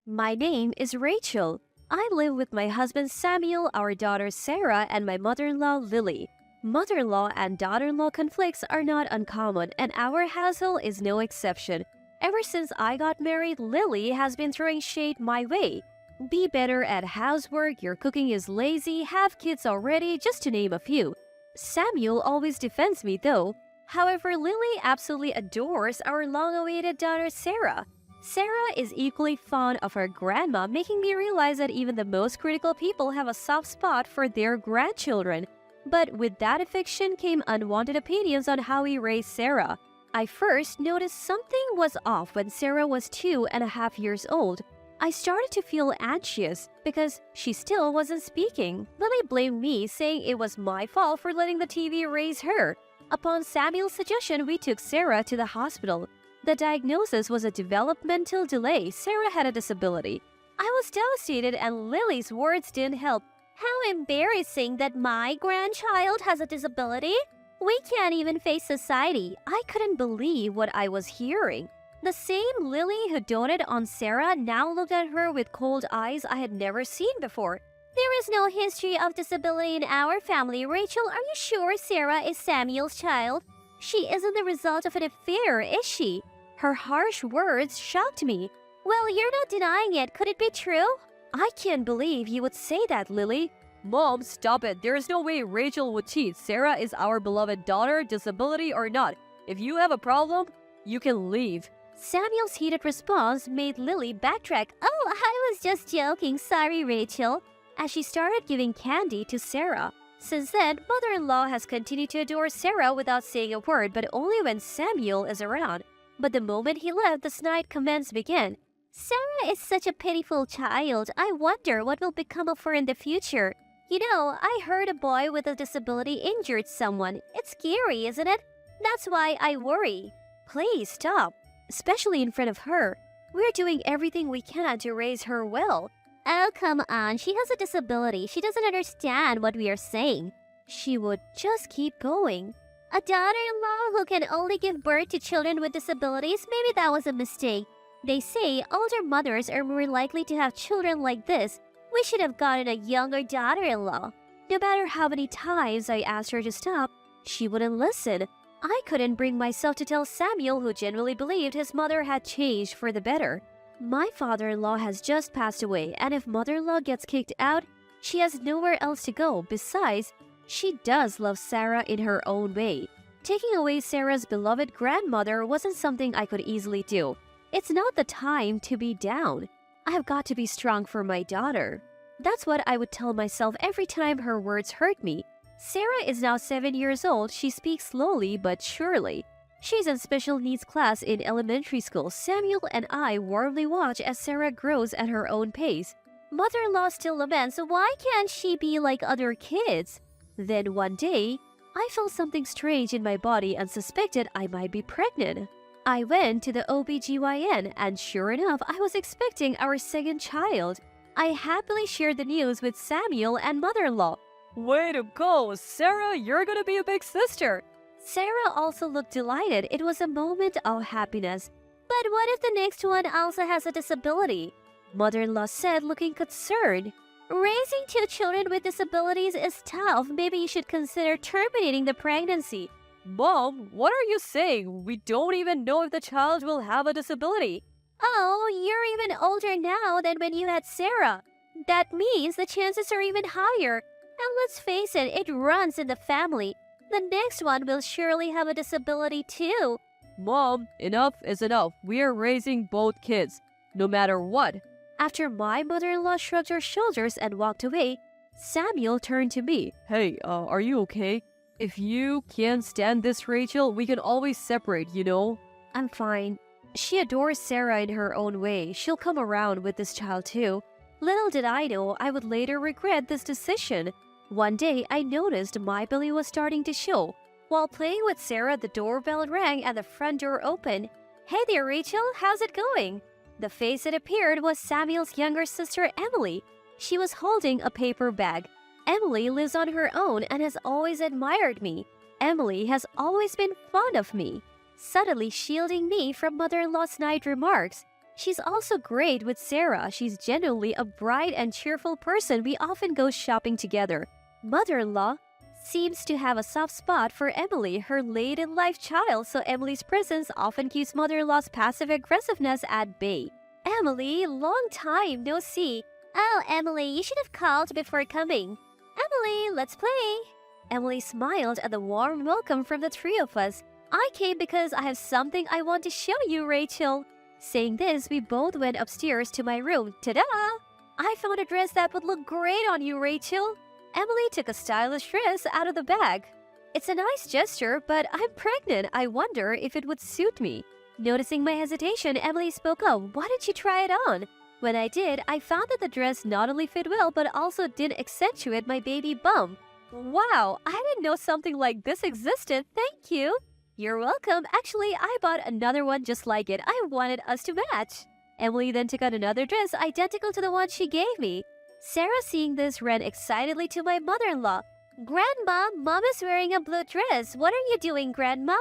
My name is Rachel. I live with my husband Samuel, our daughter Sarah, and my mother in law Lily. Mother in law and daughter in law conflicts are not uncommon, and our household is no exception. Ever since I got married, Lily has been throwing shade my way. Be better at housework, your cooking is lazy, have kids already, just to name a few. Samuel always defends me though. However, Lily absolutely adores our long awaited daughter Sarah. Sarah is equally fond of her grandma, making me realize that even the most critical people have a soft spot for their grandchildren. But with that affection came unwanted opinions on how we raised Sarah. I first noticed something was off when Sarah was 2.5 years old. I started to feel anxious because she still wasn't speaking. Lily blamed me, saying it was my fault for letting the TV raise her. Upon Samuel's suggestion, we took Sarah to the hospital. The diagnosis was a developmental delay. Sarah had a disability. I was devastated, and Lily's words didn't help. How embarrassing that my grandchild has a disability! We can't even face society. I couldn't believe what I was hearing. The same Lily who doted on Sarah now looked at her with cold eyes I had never seen before. There is no history of disability in our family. Rachel, are you sure Sarah is Samuel's child? She isn't the result of an affair, is she? Her harsh words shocked me. Well, you're not denying it. Could it be true? I can't believe you would say that, Lily. Mom, stop it. There is no way Rachel would cheat. Sarah is our beloved daughter, disability or not. If you have a problem, you can leave. Samuel's heated response made Lily backtrack. Oh, I was just joking. Sorry, Rachel. As she started giving candy to Sarah. Since then, mother-in-law has continued to adore Sarah without saying a word, but only when Samuel is around. But the moment he left, the snide comments began. Sarah is such a pitiful child. I wonder what will become of her in the future. You know, I heard a boy with a disability injured someone. It's scary, isn't it? That's why I worry. Please stop, especially in front of her. We're doing everything we can to raise her well. Oh, come on. She has a disability. She doesn't understand what we are saying. She would just keep going. A daughter-in-law who can only give birth to children with disabilities? Maybe that was a mistake. They say older mothers are more likely to have children like this. We should have gotten a younger daughter-in-law. No matter how many times I asked her to stop, she wouldn't listen. I couldn't bring myself to tell Samuel, who genuinely believed his mother had changed for the better. My father-in-law has just passed away, and if mother-in-law gets kicked out, she has nowhere else to go. Besides, she does love Sarah in her own way. Taking away Sarah's beloved grandmother wasn't something I could easily do. It's not the time to be down. I have got to be strong for my daughter. That's what I would tell myself every time her words hurt me. Sarah is now 7 years old. She speaks slowly but surely. She's in special needs class in elementary school. Samuel and I warmly watch as Sarah grows at her own pace. Mother-in-law still laments, why can't she be like other kids? Then one day, I felt something strange in my body and suspected I might be pregnant. I went to the OBGYN, and sure enough, I was expecting our second child. I happily shared the news with Samuel and mother-in-law. Way to go, Sarah, you're gonna be a big sister. Sarah also looked delighted. It was a moment of happiness. But what if the next one also has a disability? Mother-in-law said, looking concerned. Raising 2 children with disabilities is tough. Maybe you should consider terminating the pregnancy. Mom, what are you saying? We don't even know if the child will have a disability. Oh, you're even older now than when you had Sarah. That means the chances are even higher. And let's face it, it runs in the family. The next one will surely have a disability too. Mom, enough is enough. We are raising both kids, no matter what. After my mother-in-law shrugged her shoulders and walked away, Samuel turned to me. Hey, are you okay? If you can't stand this, Rachel, we can always separate, you know? I'm fine. She adores Sarah in her own way. She'll come around with this child too. Little did I know I would later regret this decision. One day, I noticed my belly was starting to show. While playing with Sarah, the doorbell rang and the front door opened. Hey there, Rachel. How's it going? The face that appeared was Samuel's younger sister, Emily. She was holding a paper bag. Emily lives on her own and has always admired me. Emily has always been fond of me. Subtly shielding me from mother-in-law's snide remarks. She's also great with Sarah. She's genuinely a bright and cheerful person. We often go shopping together. Mother-in-law seems to have a soft spot for Emily, her late-in-life child, so Emily's presence often keeps mother-in-law's passive aggressiveness at bay. Emily, long time no see. Oh, Emily, you should have called before coming. Emily, let's play. Emily smiled at the warm welcome from the three of us. I came because I have something I want to show you, Rachel. Saying this, we both went upstairs to my room. Ta-da! I found a dress that would look great on you, Rachel. Emily took a stylish dress out of the bag. It's a nice gesture, but I'm pregnant. I wonder if it would suit me. Noticing my hesitation, Emily spoke up. Why don't you try it on? When I did, I found that the dress not only fit well, but also didn't accentuate my baby bump. Wow, I didn't know something like this existed. Thank you. You're welcome. Actually, I bought another one just like it. I wanted us to match. Emily then took out another dress identical to the one she gave me. Sarah, seeing this, ran excitedly to my mother-in-law. Grandma, Mom is wearing a blue dress. What are you doing, Grandma?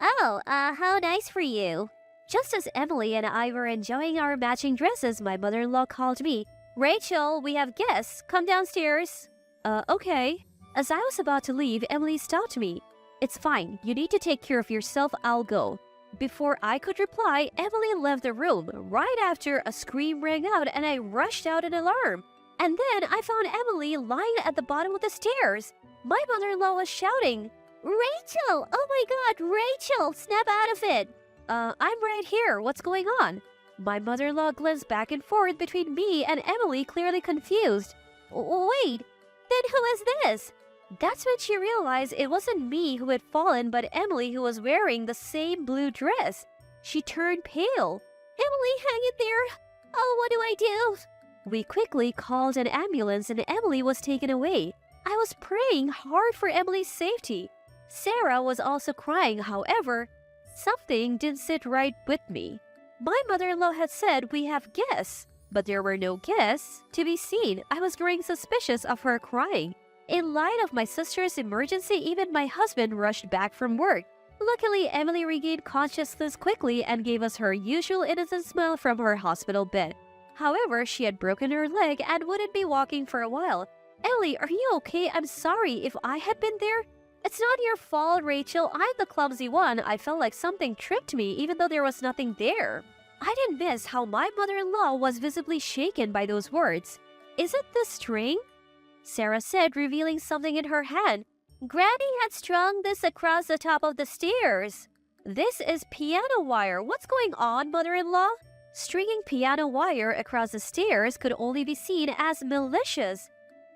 Oh, how nice for you. Just as Emily and I were enjoying our matching dresses, my mother-in-law called me. Rachel, we have guests. Come downstairs. Okay. As I was about to leave, Emily stopped me. It's fine. You need to take care of yourself. I'll go. Before I could reply, Emily left the room. Right after, a scream rang out and I rushed out in alarm. And then I found Emily lying at the bottom of the stairs. My mother-in-law was shouting, Rachel! Oh my God, Rachel! Snap out of it! I'm right here. What's going on? My mother-in-law glanced back and forth between me and Emily, clearly confused. Wait, then who is this? That's when she realized it wasn't me who had fallen, but Emily who was wearing the same blue dress. She turned pale. Emily, hang in there! Oh, what do I do? We quickly called an ambulance and Emily was taken away. I was praying hard for Emily's safety. Sarah was also crying, however, something didn't sit right with me. My mother-in-law had said we have guests, but there were no guests to be seen. I was growing suspicious of her crying. In light of my sister's emergency, even my husband rushed back from work. Luckily, Emily regained consciousness quickly and gave us her usual innocent smile from her hospital bed. However, she had broken her leg and wouldn't be walking for a while. Emily, are you okay? I'm sorry if I had been there. It's not your fault, Rachel. I'm the clumsy one. I felt like something tripped me even though there was nothing there. I didn't miss how my mother-in-law was visibly shaken by those words. Is it the string? Sarah said, revealing something in her hand. Granny had strung this across the top of the stairs. This is piano wire. What's going on, mother-in-law? Stringing piano wire across the stairs could only be seen as malicious.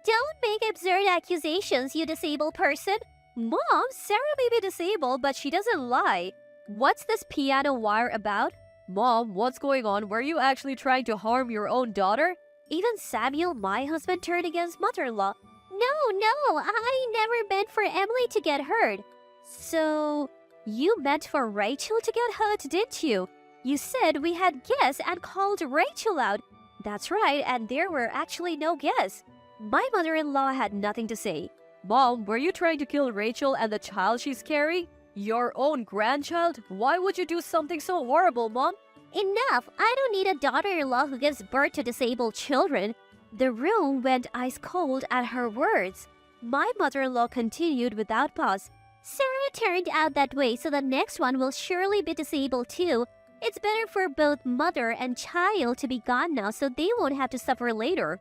Don't make absurd accusations, you disabled person. Mom, Sarah may be disabled, but she doesn't lie. What's this piano wire about? Mom, what's going on? Were you actually trying to harm your own daughter? Even Samuel, my husband, turned against mother-in-law. No, I never meant for Emily to get hurt. So, you meant for Rachel to get hurt, didn't you? You said we had guests and called Rachel out. That's right, and there were actually no guests. My mother-in-law had nothing to say. Mom, were you trying to kill Rachel and the child she's carrying? Your own grandchild? Why would you do something so horrible, Mom? Enough! I don't need a daughter-in-law who gives birth to disabled children. The room went ice cold at her words. My mother-in-law continued without pause. Sarah turned out that way, so the next one will surely be disabled too. It's better for both mother and child to be gone now so they won't have to suffer later.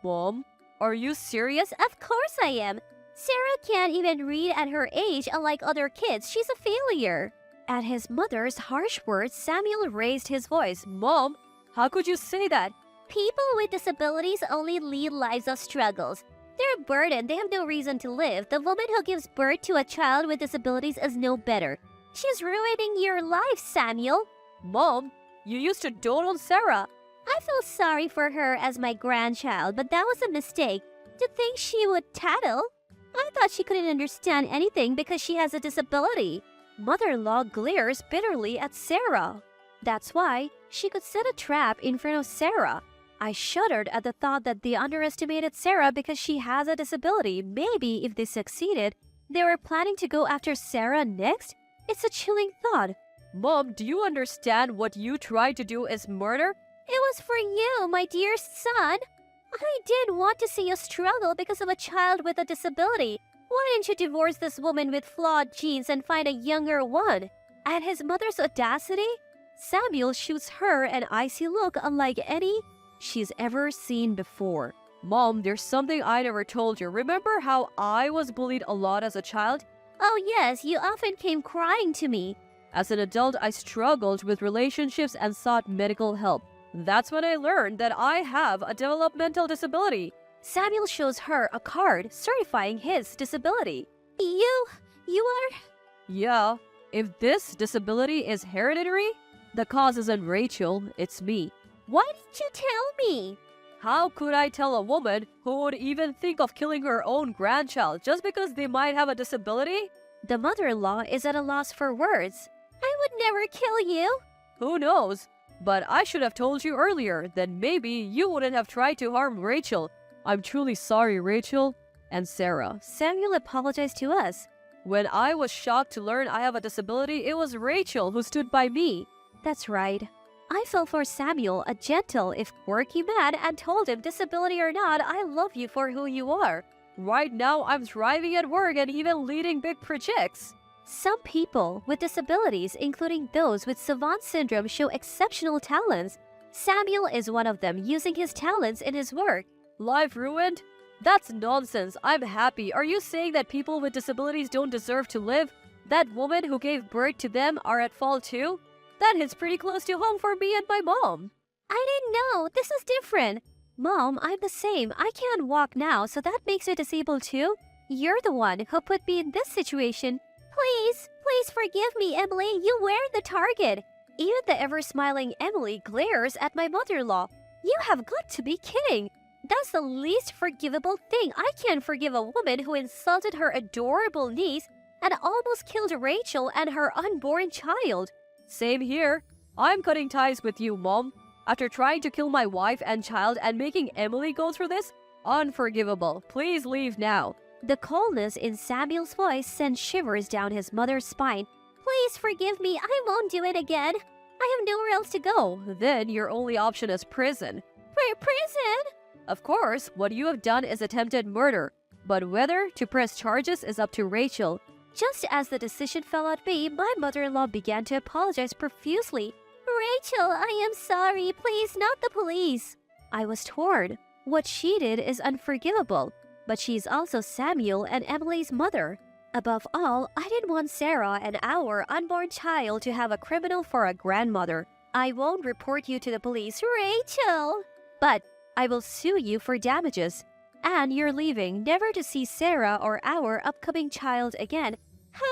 Mom, are you serious? Of course I am. Sarah can't even read at her age, unlike other kids. She's a failure. At his mother's harsh words, Samuel raised his voice. Mom, how could you say that? People with disabilities only lead lives of struggles. They're a burden. They have no reason to live. The woman who gives birth to a child with disabilities is no better. She's ruining your life, Samuel. Mom, you used to dote on Sarah. I feel sorry for her as my grandchild, but that was a mistake. To think she would tattle? I thought she couldn't understand anything because she has a disability. Mother-in-law glares bitterly at Sarah. That's why she could set a trap in front of Sarah. I shuddered at the thought that they underestimated Sarah because she has a disability. Maybe if they succeeded, they were planning to go after Sarah next? It's a chilling thought. Mom, do you understand what you tried to do is murder? It was for you, my dear son. I did want to see you struggle because of a child with a disability. Why didn't you divorce this woman with flawed genes and find a younger one? At his mother's audacity, Samuel shoots her an icy look unlike any she's ever seen before. Mom, there's something I never told you. Remember how I was bullied a lot as a child? Oh yes, you often came crying to me. As an adult, I struggled with relationships and sought medical help. That's when I learned that I have a developmental disability. Samuel shows her a card certifying his disability. You are... Yeah, if this disability is hereditary, the cause isn't Rachel, it's me. Why didn't you tell me? How could I tell a woman who would even think of killing her own grandchild just because they might have a disability? The mother-in-law is at a loss for words. I would never kill you. Who knows? But I should have told you earlier, then maybe you wouldn't have tried to harm Rachel. I'm truly sorry, Rachel and Sarah. Samuel apologized to us. When I was shocked to learn I have a disability, it was Rachel who stood by me. That's right. I fell for Samuel, a gentle if quirky man, and told him, disability or not, I love you for who you are. Right now, I'm thriving at work and even leading big projects. Some people with disabilities, including those with savant syndrome, show exceptional talents. Samuel is one of them, using his talents in his work. Life ruined? That's nonsense. I'm happy. Are you saying that people with disabilities don't deserve to live? That woman who gave birth to them are at fault too? That hits pretty close to home for me and my mom. I didn't know. This is different. Mom, I'm the same. I can't walk now, so that makes you disabled too? You're the one who put me in this situation. Please forgive me, Emily. You were the target. Even the ever-smiling Emily glares at my mother-in-law. You have got to be kidding. That's the least forgivable thing. I can't forgive a woman who insulted her adorable niece and almost killed Rachel and her unborn child. Same here. I'm cutting ties with you, Mom. After trying to kill my wife and child and making Emily go through this, unforgivable. Please leave now. The coldness in Samuel's voice sent shivers down his mother's spine. Please forgive me. I won't do it again. I have nowhere else to go. Then your only option is prison. Prison? Of course, what you have done is attempted murder. But whether to press charges is up to Rachel. Just as the decision fell on me, my mother-in-law began to apologize profusely. Rachel, I am sorry. Please, not the police. I was torn. What she did is unforgivable. But she's also Samuel and Emily's mother. Above all, I didn't want Sarah and our unborn child to have a criminal for a grandmother. I won't report you to the police, Rachel. But I will sue you for damages. And you're leaving, never to see Sarah or our upcoming child again. How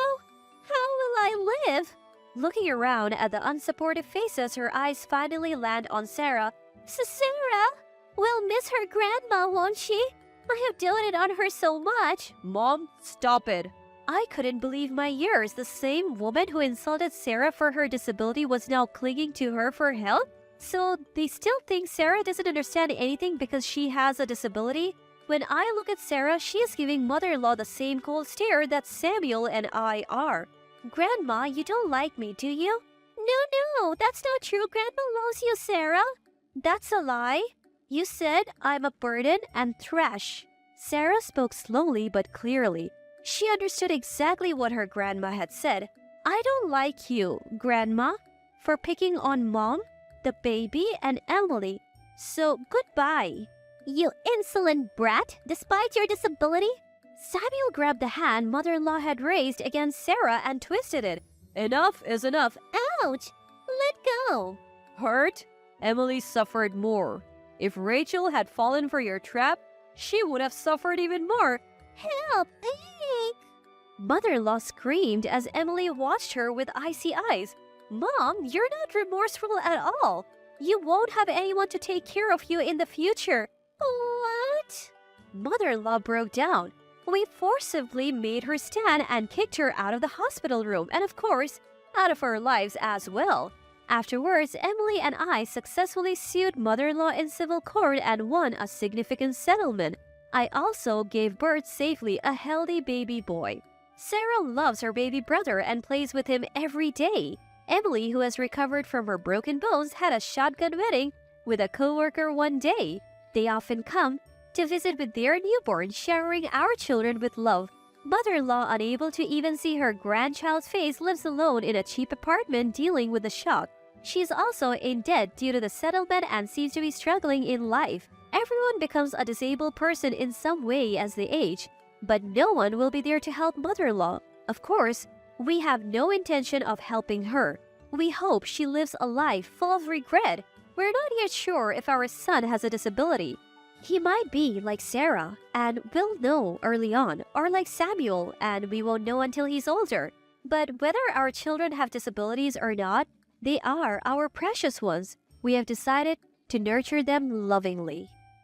will I live? Looking around at the unsupportive faces, her eyes finally land on Sarah. Sarah will miss her grandma, won't she? I have doted on her so much. Mom, stop it. I couldn't believe my ears. The same woman who insulted Sarah for her disability was now clinging to her for help? So they still think Sarah doesn't understand anything because she has a disability? When I look at Sarah, she is giving mother-in-law the same cold stare that Samuel and I are. Grandma, you don't like me, do you? No, that's not true. Grandma loves you, Sarah. That's a lie. You said I'm a burden and trash. Sarah spoke slowly but clearly. She understood exactly what her grandma had said. I don't like you, Grandma, for picking on Mom, the baby, and Emily. So goodbye. You insolent brat, despite your disability? Samuel grabbed the hand mother-in-law had raised against Sarah and twisted it. Enough is enough. Ouch! Let go. Hurt? Emily suffered more. If Rachel had fallen for your trap, she would have suffered even more. Help! Ache! Mother-in-law screamed as Emily watched her with icy eyes. Mom, you're not remorseful at all. You won't have anyone to take care of you in the future. What? Mother-in-law broke down. We forcibly made her stand and kicked her out of the hospital room and, of course, out of our lives as well. Afterwards, Emily and I successfully sued mother-in-law in civil court and won a significant settlement. I also gave birth safely a healthy baby boy. Sarah loves her baby brother and plays with him every day. Emily, who has recovered from her broken bones, had a shotgun wedding with a coworker one day. They often come to visit with their newborn, showering our children with love. Mother-in-law, unable to even see her grandchild's face, lives alone in a cheap apartment dealing with the shock. She is also in debt due to the settlement and seems to be struggling in life. Everyone becomes a disabled person in some way as they age, but no one will be there to help mother-in-law. Of course, we have no intention of helping her. We hope she lives a life full of regret. We're not yet sure if our son has a disability. He might be like Sarah, and we'll know early on, or like Samuel, and we won't know until he's older. But whether our children have disabilities or not, they are our precious ones. We have decided to nurture them lovingly.